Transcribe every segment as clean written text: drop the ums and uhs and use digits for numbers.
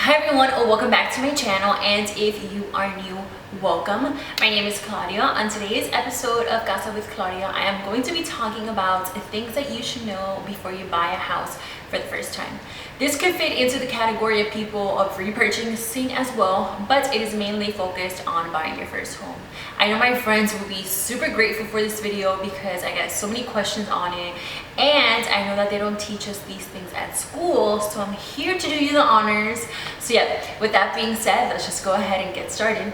Hi everyone, welcome back to my channel, and if you are new, welcome. My name is Claudia. On today's episode of Casa with Claudia, I am going to be talking about things that you should know before you buy a house for the first time. This could fit into the category of people of repurchasing as well, but it is mainly focused on buying your first home. I know my friends will be super grateful for this video because I get so many questions on it, and I know that they don't teach us these things at school, so I'm here to do you the honors. So yeah, with that being said, let's just go ahead and get started.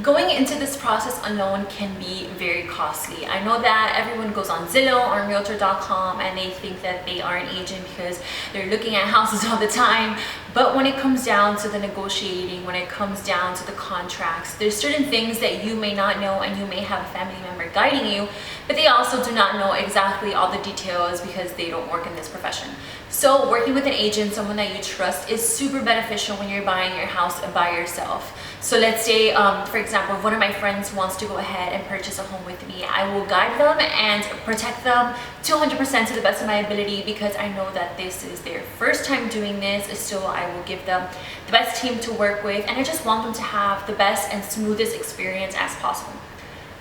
Going into this process alone can be very costly. I know that everyone goes on Zillow or Realtor.com and they think that they are an agent because they're looking at houses all the time. But when it comes down to the negotiating, when it comes down to the contracts, there's certain things that you may not know, and you may have a family member guiding you, but they also do not know exactly all the details because they don't work in this profession. So working with an agent, someone that you trust, is super beneficial when you're buying your house by yourself. So let's say, for example, if one of my friends wants to go ahead and purchase a home with me, I will guide them and protect them 200% to the best of my ability, because I know that this is their first time doing this. So I will give them the best team to work with, and I just want them to have the best and smoothest experience as possible.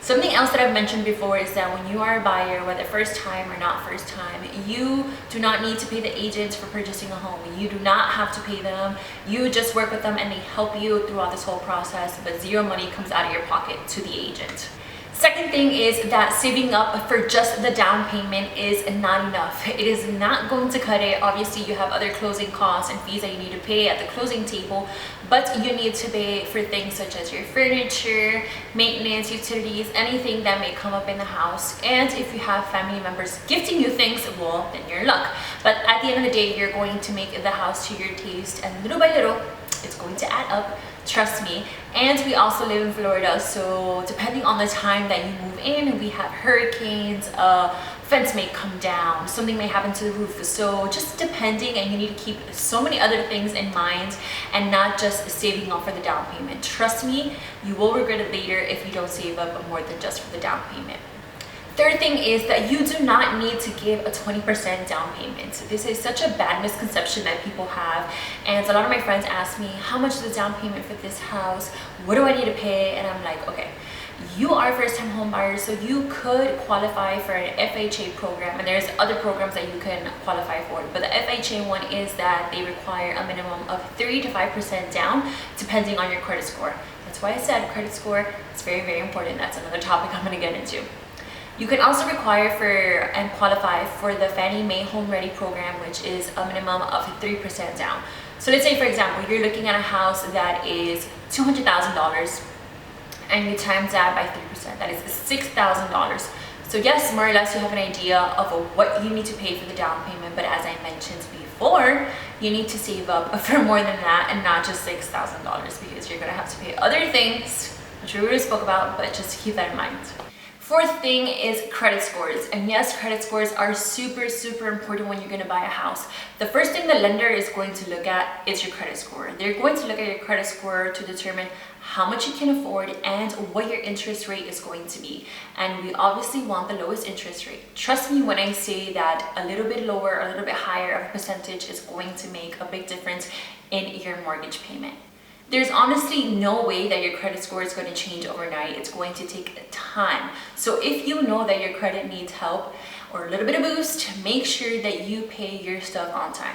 Something else that I've mentioned before is that when you are a buyer, whether first time or not first time, you do not need to pay the agent for purchasing a home. You do not have to pay them. You just work with them and they help you throughout this whole process, but zero money comes out of your pocket to the agent. Second thing is that saving up for just the down payment is not enough. It is not going to cut it. Obviously, you have other closing costs and fees that you need to pay at the closing table, but you need to pay for things such as your furniture, maintenance, utilities, anything that may come up in the house. And if you have family members gifting you things, well, then you're in luck. But at the end of the day, you're going to make the house to your taste, and little by little, it's going to add up. Trust me. And we also live in Florida, so depending on the time that you move in, we have hurricanes, fence may come down, something may happen to the roof. So just depending, and you need to keep so many other things in mind and not just saving up for the down payment. Trust me, you will regret it later if you don't save up more than just for the down payment. Third thing is that you do not need to give a 20% down payment. So this is such a bad misconception that people have, and a lot of my friends ask me, how much is the down payment for this house? What do I need to pay? And I'm like, okay, you are a first-time home buyer, so you could qualify for an FHA program, and there's other programs that you can qualify for, but the FHA one is that they require a minimum of 3 to 5% down depending on your credit score. That's why I said credit score is very, very important. That's another topic I'm going to get into. You can also require for and qualify for the Fannie Mae Home Ready program, which is a minimum of 3% down. So let's say, for example, you're looking at a house that is $200,000 and you times that by 3%, that is $6,000. So yes, more or less you have an idea of what you need to pay for the down payment, but as I mentioned before, you need to save up for more than that and not just $6,000, because you're going to have to pay other things, which we already spoke about, but just keep that in mind. Fourth thing is credit scores. And yes, credit scores are super, super important when you're going to buy a house. The first thing the lender is going to look at is your credit score. They're going to look at your credit score to determine how much you can afford and what your interest rate is going to be. And we obviously want the lowest interest rate. Trust me when I say that a little bit lower, a little bit higher of a percentage is going to make a big difference in your mortgage payment. There's honestly no way that your credit score is going to change overnight. It's going to take time. So if you know that your credit needs help or a little bit of boost, make sure that you pay your stuff on time.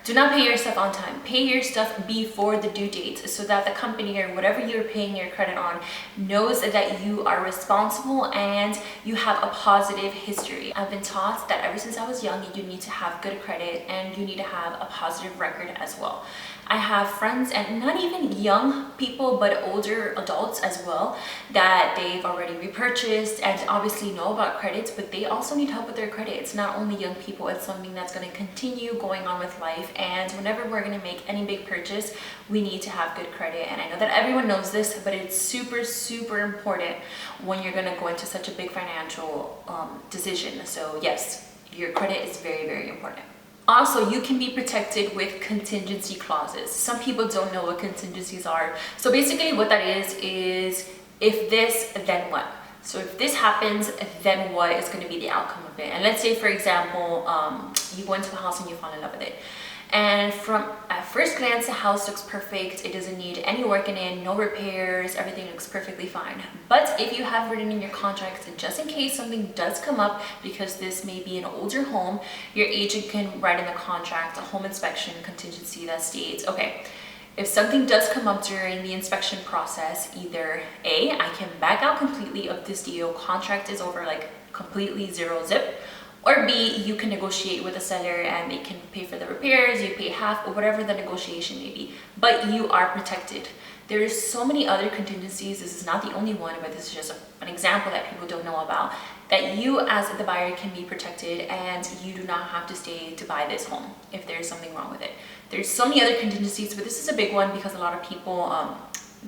Do not pay your stuff on time. Pay your stuff before the due date so that the company or whatever you're paying your credit on knows that you are responsible and you have a positive history. I've been taught that ever since I was young, you need to have good credit and you need to have a positive record as well. I have friends, and not even young people, but older adults as well, that they've already repurchased and obviously know about credits, but they also need help with their credit. It's not only young people, it's something that's going to continue going on with life. And whenever we're going to make any big purchase, we need to have good credit. And I know that everyone knows this, but it's super, super important when you're going to go into such a big financial decision. So yes, your credit is very, very important. Also, you can be protected with contingency clauses. Some people don't know what contingencies are. So basically what that is if this, then what? So if this happens, then what is going to be the outcome of it? And let's say, for example, you go into a house and you fall in love with it. And from at first glance, the house looks perfect. It doesn't need any work in it, no repairs, everything looks perfectly fine. But if you have written in your contract, just in case something does come up, because this may be an older home, your agent can write in the contract a home inspection contingency that states, okay, if something does come up during the inspection process, either A, I can back out completely of this deal, contract is over, like completely zero zip, or B, you can negotiate with the seller and they can pay for the repairs, you pay half, or whatever the negotiation may be, but you are protected. There's so many other contingencies. This is not the only one, but this is just an example that people don't know about, that you as the buyer can be protected and you do not have to stay to buy this home if there's something wrong with it. There's so many other contingencies, but this is a big one because a lot of people,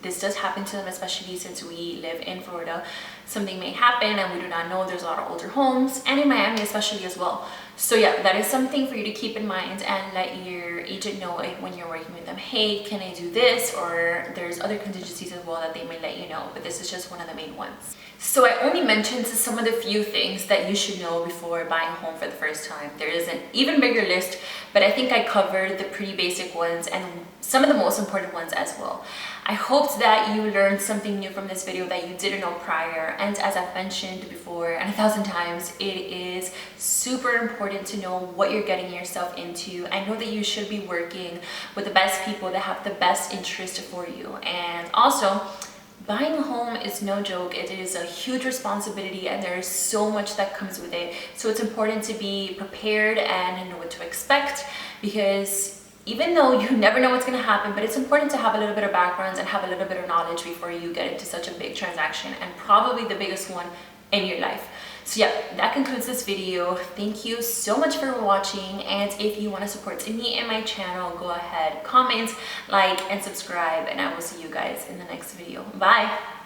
this does happen to them, especially since we live in Florida. Something may happen and we do not know. There's a lot of older homes, and in Miami especially as well. So yeah, that is something for you to keep in mind and let your agent know when you're working with them. Hey, can I do this? Or there's other contingencies as well that they may let you know, but this is just one of the main ones. So I only mentioned some of the few things that you should know before buying a home for the first time. There is an even bigger list, but I think I covered the pretty basic ones and some of the most important ones as well. I hoped that you learned something new from this video that you didn't know prior. And as I've mentioned before and 1,000 times, it is super important to know what you're getting yourself into. I know that you should be working with the best people that have the best interest for you. And also, buying a home is no joke. It is a huge responsibility and there is so much that comes with it. So it's important to be prepared and know what to expect, because even though you never know what's going to happen, but it's important to have a little bit of background and have a little bit of knowledge before you get into such a big transaction, and probably the biggest one in your life. So yeah, that concludes this video. Thank you so much for watching, and if you want to support me and my channel, go ahead, comment, like, and subscribe, and I will see you guys in the next video. Bye!